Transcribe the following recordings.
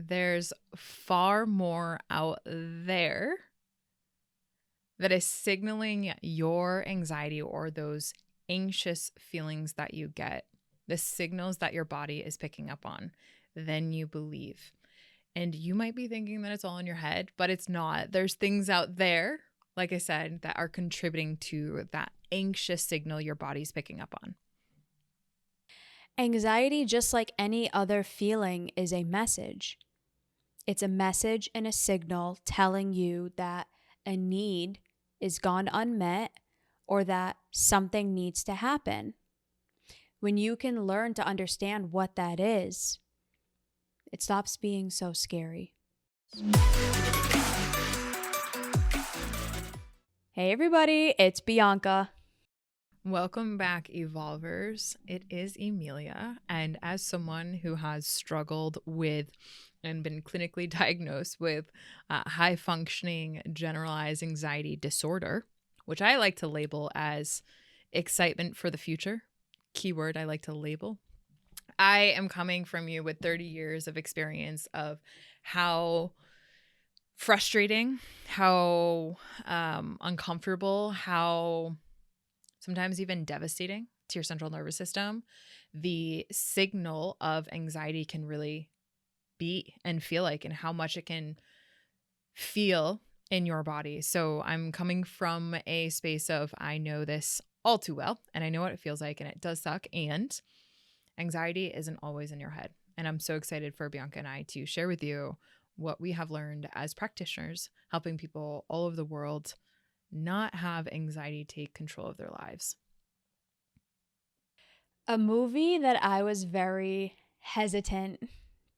there's far more out there that is signaling your anxiety or those anxious feelings that you get, the signals that your body is picking up on, than you believe. And you might be thinking that it's all in your head, but it's not. There's things out there, like I said, that are contributing to that anxious signal your body's picking up on. Anxiety, just like any other feeling, is a message. It's a message and a signal telling you that a need is gone unmet or that something needs to happen. When you can learn to understand what that is, it stops being so scary. Hey everybody, it's Bianca. Welcome back, Evolvers. It is Emilia, and as someone who has struggled with and been clinically diagnosed with high-functioning generalized anxiety disorder, which I like to label as excitement for the future, keyword I like to label, I am coming from you with 30 years of experience of how frustrating, how uncomfortable, how sometimes even devastating to your central nervous system the signal of anxiety can really be and feel like, and how much it can feel in your body. So I'm coming from a space of I know this all too well, and I know what it feels like, and it does suck, and anxiety isn't always in your head. And I'm so excited for Bianca and I to share with you what we have learned as practitioners, helping people all over the world not have anxiety take control of their lives. A movie that I was very hesitant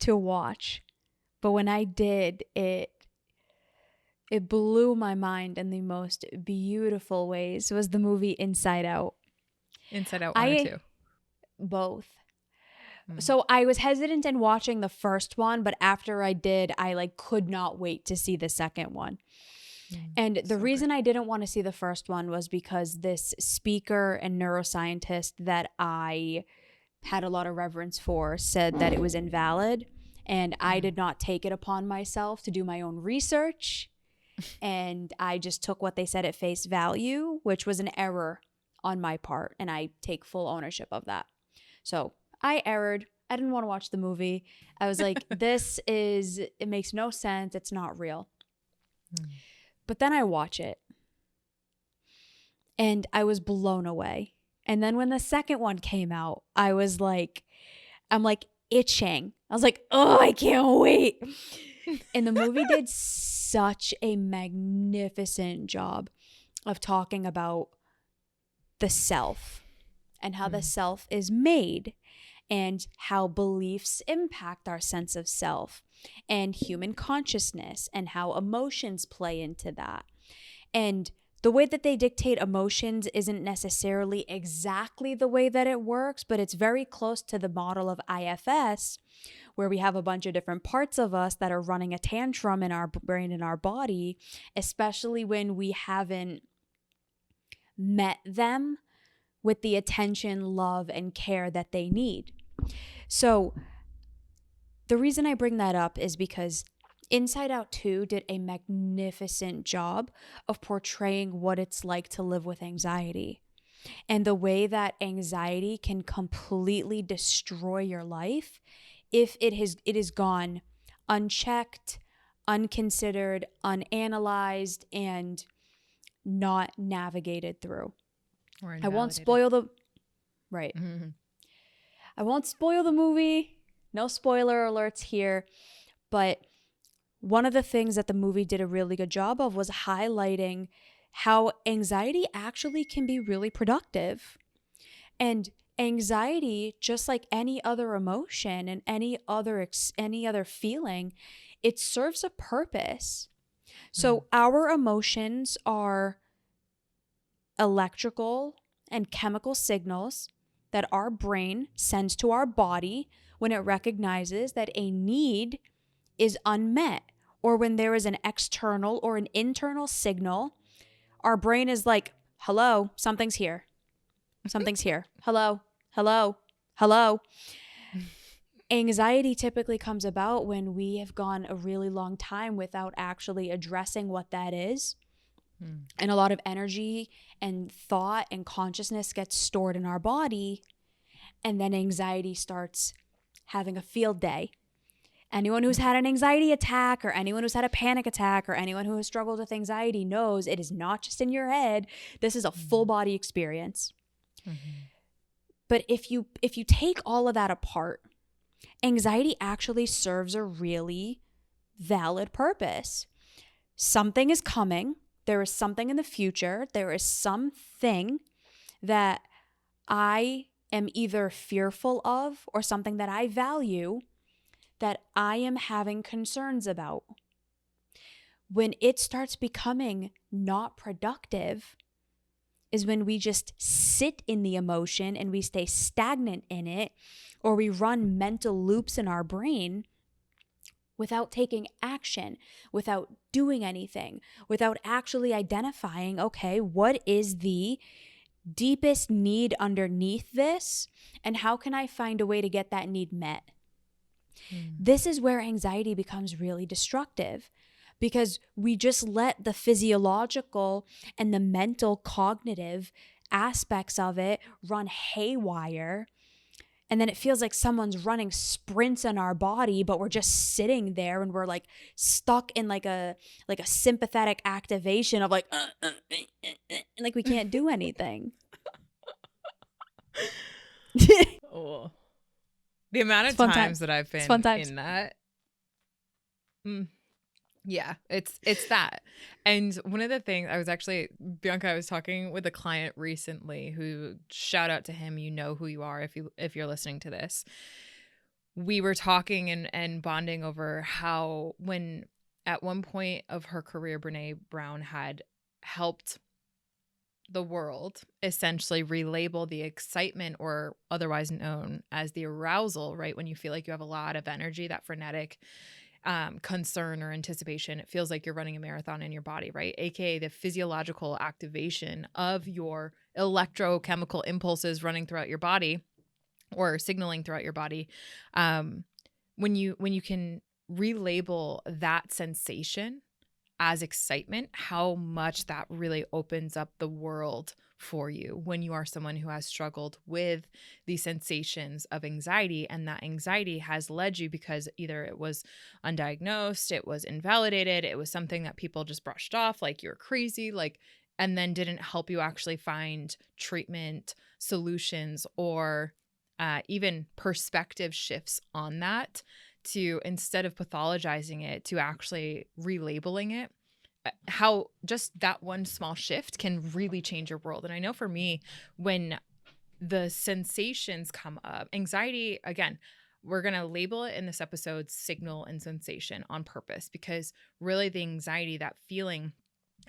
to watch, but when I did, it blew my mind in the most beautiful ways, was the movie Inside Out. Inside Out 1 or 2? Both. So I was hesitant in watching the first one, but after I did, I could not wait to see the second one. And the reason I didn't want to see the first one was because this speaker and neuroscientist that I had a lot of reverence for said that it was invalid, and I did not take it upon myself to do my own research, and I just took what they said at face value, which was an error on my part, and I take full ownership of that. So I erred. I didn't want to watch the movie. I was like, it makes no sense. It's not real. But then I watch it and I was blown away. And then when the second one came out, I'm itching. I was like, oh, I can't wait. And the movie did such a magnificent job of talking about the self and how the self is made, and how beliefs impact our sense of self, and human consciousness, and how emotions play into that. And the way that they dictate emotions isn't necessarily exactly the way that it works, but it's very close to the model of IFS, where we have a bunch of different parts of us that are running a tantrum in our brain and our body, especially when we haven't met them with the attention, love, and care that they need. So the reason I bring that up is because Inside Out 2 did a magnificent job of portraying what it's like to live with anxiety, and the way that anxiety can completely destroy your life if it is gone unchecked, unconsidered, unanalyzed, and not navigated through. I won't spoil the I won't spoil the movie. No spoiler alerts here. But one of the things that the movie did a really good job of was highlighting how anxiety actually can be really productive. And anxiety, just like any other emotion and any other feeling, it serves a purpose. So our emotions are electrical and chemical signals that our brain sends to our body when it recognizes that a need is unmet, or when there is an external or an internal signal. Our brain is like, hello, something's here. Something's here. Hello, hello, hello. Anxiety typically comes about when we have gone a really long time without actually addressing what that is. And a lot of energy and thought and consciousness gets stored in our body. And then anxiety starts having a field day. Anyone who's had an anxiety attack, or anyone who's had a panic attack, or anyone who has struggled with anxiety knows it is not just in your head. This is a full body experience. But if you take all of that apart, anxiety actually serves a really valid purpose. Something is coming. There is something in the future. There is something that I am either fearful of, or something that I value that I am having concerns about. When it starts becoming not productive is when we just sit in the emotion and we stay stagnant in it, or we run mental loops in our brain without taking action, without doing anything, without actually identifying, okay, what is the deepest need underneath this, and how can I find a way to get that need met? This is where anxiety becomes really destructive, because we just let the physiological and the mental cognitive aspects of it run haywire. And then it feels like someone's running sprints in our body, but we're just sitting there and we're like stuck in like a sympathetic activation of like, and like we can't do anything. Oh, the amount of fun times times. that I've It's fun been times. in that. Yeah, it's that. And one of the things Bianca, I was talking with a client recently who, shout out to him, you know who you are if you're listening to this. We were talking and bonding over how, when at one point of her career, Brene Brown had helped the world essentially relabel the excitement, or otherwise known as the arousal, right? When you feel like you have a lot of energy, that frenetic concern or anticipation, it feels like you're running a marathon in your body, right? AKA the physiological activation of your electrochemical impulses running throughout your body, or signaling throughout your body. When you can relabel that sensation as excitement, how much that really opens up the world for you when you are someone who has struggled with the sensations of anxiety. And that anxiety has led you, because either it was undiagnosed, it was invalidated, it was something that people just brushed off like you're crazy, like, and then didn't help you actually find treatment solutions, or even perspective shifts on that, to, instead of pathologizing it, to actually relabeling it. How just that one small shift can really change your world. And I know for me, when the sensations come up, anxiety, again, we're going to label it in this episode signal and sensation on purpose, because really the anxiety, that feeling,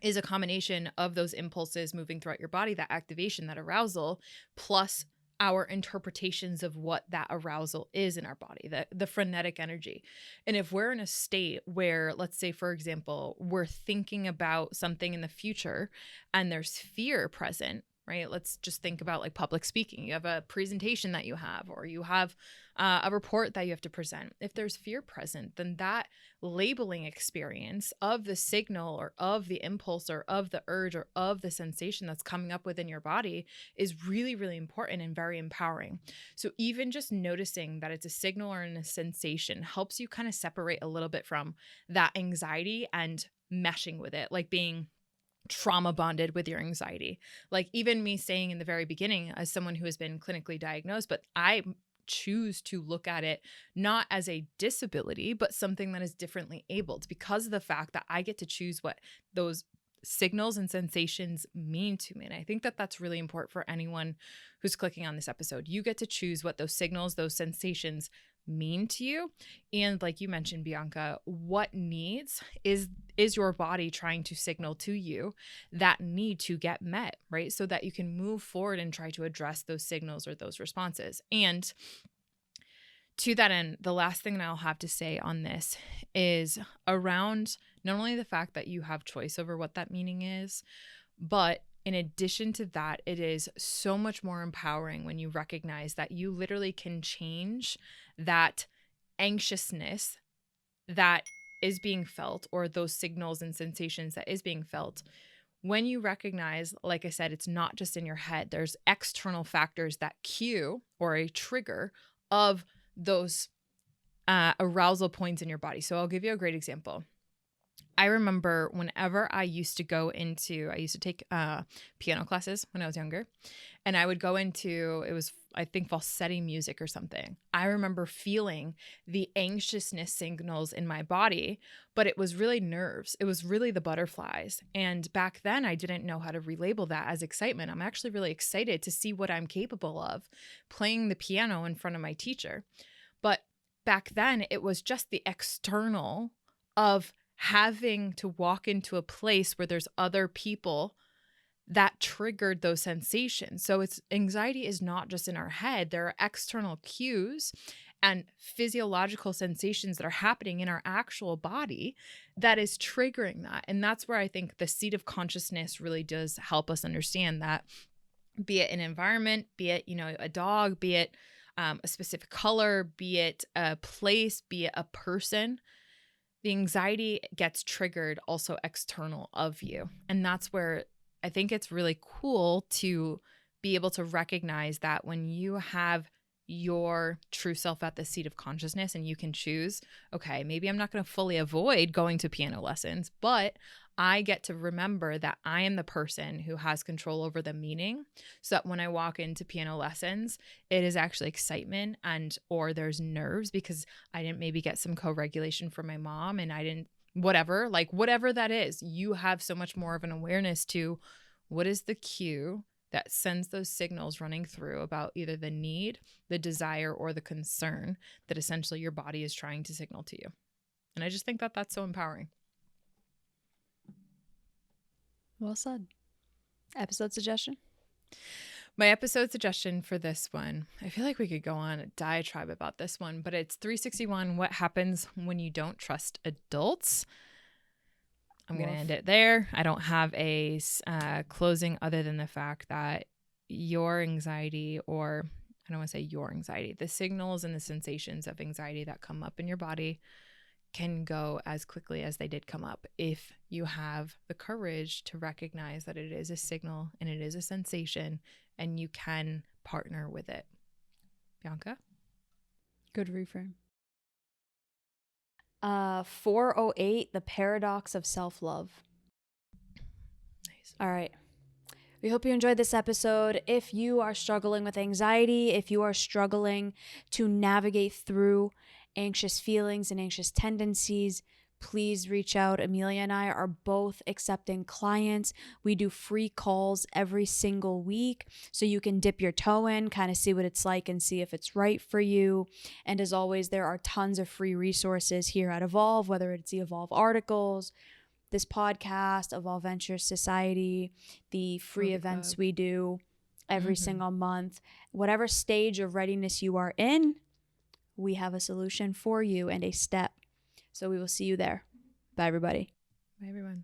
is a combination of those impulses moving throughout your body, that activation, that arousal, plus our interpretations of what that arousal is in our body, the frenetic energy. And if we're in a state where, let's say, for example, we're thinking about something in the future and there's fear present, right? Let's just think about like public speaking. You have a presentation that you have, or you have a report that you have to present. If there's fear present, then that labeling experience of the signal, or of the impulse, or of the urge, or of the sensation that's coming up within your body is really, really important and very empowering. So even just noticing that it's a signal or a sensation helps you kind of separate a little bit from that anxiety and meshing with it, like being trauma bonded with your anxiety. Like even me saying in the very beginning, as someone who has been clinically diagnosed, but I choose to look at it not as a disability, but something that is differently abled, because of the fact that I get to choose what those signals and sensations mean to me. And I think that that's really important for anyone who's clicking on this episode. You get to choose what those signals, those sensations mean to you. And like you mentioned, Bianca, what needs is your body trying to signal to you that need to get met, right? So that you can move forward and try to address those signals or those responses. And to that end, the last thing that I'll have to say on this is around not only the fact that you have choice over what that meaning is, but in addition to that, it is so much more empowering when you recognize that you literally can change that anxiousness that is being felt, or those signals and sensations that is being felt, when you recognize, like I said, it's not just in your head, there's external factors that cue or a trigger of those arousal points in your body. So I'll give you a great example. I remember whenever I used to take piano classes when I was younger, and I would go into, it was, I think, falsetto music or something. I remember feeling the anxiousness signals in my body, but it was really nerves. It was really the butterflies. And back then I didn't know how to relabel that as excitement. I'm actually really excited to see what I'm capable of playing the piano in front of my teacher. But back then it was just the external of having to walk into a place where there's other people that triggered those sensations. So it's, anxiety is not just in our head. There are external cues and physiological sensations that are happening in our actual body that is triggering that. And that's where I think the seat of consciousness really does help us understand that, be it an environment, be it, a dog, be it a specific color, be it a place, be it a person, the anxiety gets triggered also external of you. And that's where I think it's really cool to be able to recognize that when you have your true self at the seat of consciousness and you can choose, okay, maybe I'm not going to fully avoid going to piano lessons, but I get to remember that I am the person who has control over the meaning, so that when I walk into piano lessons, it is actually excitement, and or there's nerves because I didn't maybe get some co-regulation from my mom, and I didn't, whatever, like whatever that is, you have so much more of an awareness to what is the cue that sends those signals running through about either the need, the desire, or the concern that essentially your body is trying to signal to you. And I just think that that's so empowering. Well said. Episode suggestion? My episode suggestion for this one, I feel like we could go on a diatribe about this one, but it's 361, What Happens When You Don't Trust Adults. I'm going to end it there. I don't have a closing other than the fact that your anxiety, or I don't want to say your anxiety, the signals and the sensations of anxiety that come up in your body can go as quickly as they did come up if you have the courage to recognize that it is a signal and it is a sensation and you can partner with it. Bianca? Good reframe. 408, The Paradox of Self-Love. Nice. All right. We hope you enjoyed this episode. If you are struggling with anxiety, if you are struggling to navigate through anxious feelings and anxious tendencies, please reach out. Emilia and I are both accepting clients. We do free calls every single week, so you can dip your toe in, kind of see what it's like and see if it's right for you. And as always, there are tons of free resources here at Evolve, whether it's the Evolve articles, this podcast, Evolve Venture Society, the free events we do every single month. Whatever stage of readiness you are in, we have a solution for you and a step. So we will see you there. Bye, everybody. Bye, everyone.